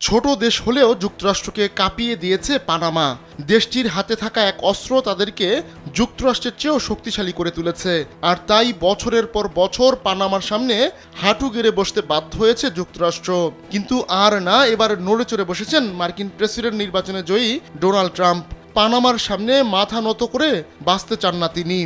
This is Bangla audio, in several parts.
ছোট দেশ হলেও যুক্তরাষ্ট্রকে কাঁপিয়ে দিয়েছে পানামা। দেশটির হাতে থাকা এক অস্ত্র তাদেরকে যুক্তরাষ্ট্রের চেয়েও শক্তিশালী করে তুলেছে। আর তাই বছরের পর বছর পানামার সামনে হাঁটু গেড়ে বসতে বাধ্য হয়েছে যুক্তরাষ্ট্র। কিন্তু আর না, এবার নড়ে চড়ে বসেছেন মার্কিন প্রেসিডেন্ট নির্বাচনে জয়ী ডোনাল্ড ট্রাম্প। পানামার সামনে মাথা নত করে বাঁচতে চান না তিনি।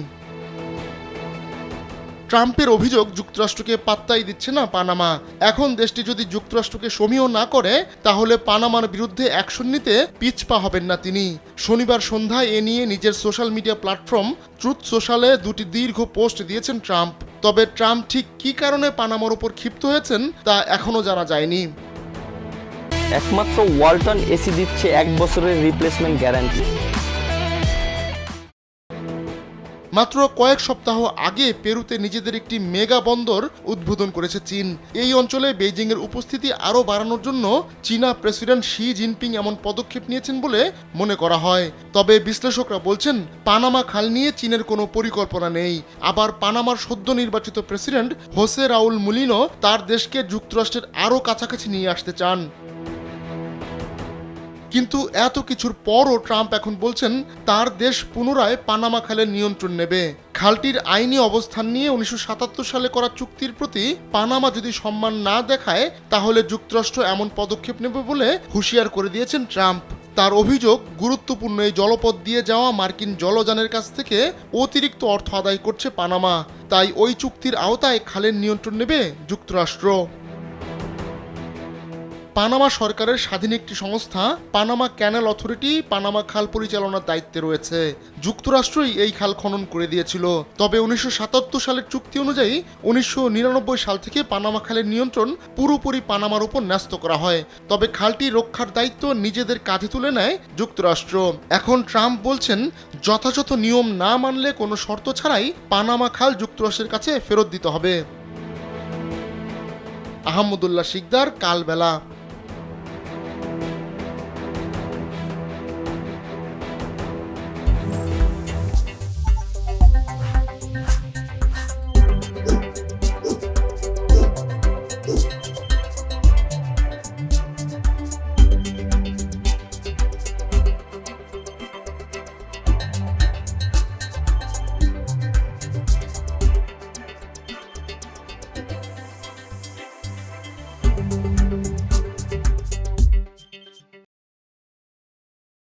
ট্রাম্পের অভিযোগ, যুক্তরাষ্ট্রকে পাত্তাই দিচ্ছে না পানামা। এখন দেশটি যদি যুক্তরাষ্ট্রকে সমীহ না করে তাহলে পানামার বিরুদ্ধে অ্যাকশন নিতে পিছপা হবেন না তিনি। শনিবার সন্ধ্যায় এ নিয়ে নিজের সোশ্যাল মিডিয়া প্ল্যাটফর্ম ট্রুথ সোশ্যালে দুটি দীর্ঘ পোস্ট দিয়েছেন ট্রাম্প। তবে ট্রাম্প ঠিক কী কারণে পানামার উপর ক্ষিপ্ত হয়েছেন তা এখনও জানা যায়নি। একমাত্র ওয়ালটন এসি দিচ্ছে 1 বছরের রিপ্লেসমেন্ট গ্যারান্টি। মাত্র কয়েক সপ্তাহ আগে পেরুতে নিজেদের একটি মেগা বন্দর উদ্বোধন করেছে চীন। এই অঞ্চলে বেইজিংয়ের উপস্থিতি আরও বাড়ানোর জন্য চীনা প্রেসিডেন্ট শি জিনপিং এমন পদক্ষেপ নিয়েছেন বলে মনে করা হয়। তবে বিশ্লেষকরা বলছেন, পানামা খাল নিয়ে চীনের কোনো পরিকল্পনা নেই। আবার পানামার সদ্য নির্বাচিত প্রেসিডেন্ট হোসে রাউল মুলিনো তার দেশকে যুক্তরাষ্ট্রের আরও কাছাকাছি নিয়ে আসতে চান। কিন্তু এত কিছুর পরও ট্রাম্প এখন বলছেন তার দেশ পুনরায় পানামা খালের নিয়ন্ত্রণ নেবে। খালটির আইনি অবস্থান নিয়ে 1977 সালে করা চুক্তির প্রতি পানামা যদি সম্মান না দেখায় তাহলে যুক্তরাষ্ট্র এমন পদক্ষেপ নেবে বলে হুঁশিয়ার করে দিয়েছেন ট্রাম্প। তার অভিযোগ, গুরুত্বপূর্ণ এই জলপথ দিয়ে যাওয়া মার্কিন জলযানের কাছ থেকে অতিরিক্ত অর্থ আদায় করছে পানামা। তাই ওই চুক্তির আওতায় খালের নিয়ন্ত্রণ নেবে যুক্তরাষ্ট্র। পানামা সরকারের স্বাধীন একটি সংস্থা পানামা ক্যানেল অথরিটি পানামা খাল পরিচালনার দায়িত্বে রয়েছে। যুক্তরাষ্ট্রই এই খাল খনন করে দিয়েছিল। তবে 1977 সালের চুক্তি অনুযায়ী 1999 সাল থেকে পানামা খালের নিয়ন্ত্রণ পুরোপুরি পানামার উপর ন্যস্ত করা হয়। তবে খালটি রক্ষার দায়িত্ব নিজেদের কাঁধে তুলে নেয় যুক্তরাষ্ট্র। এখন ট্রাম্প বলছেন, যথাযথ নিয়ম না মানলে কোনো শর্ত ছাড়াই পানামা খাল যুক্তরাষ্ট্রের কাছে ফেরত দিতে হবে। আহমদুল্লাহ শিকদার, কালবেলা।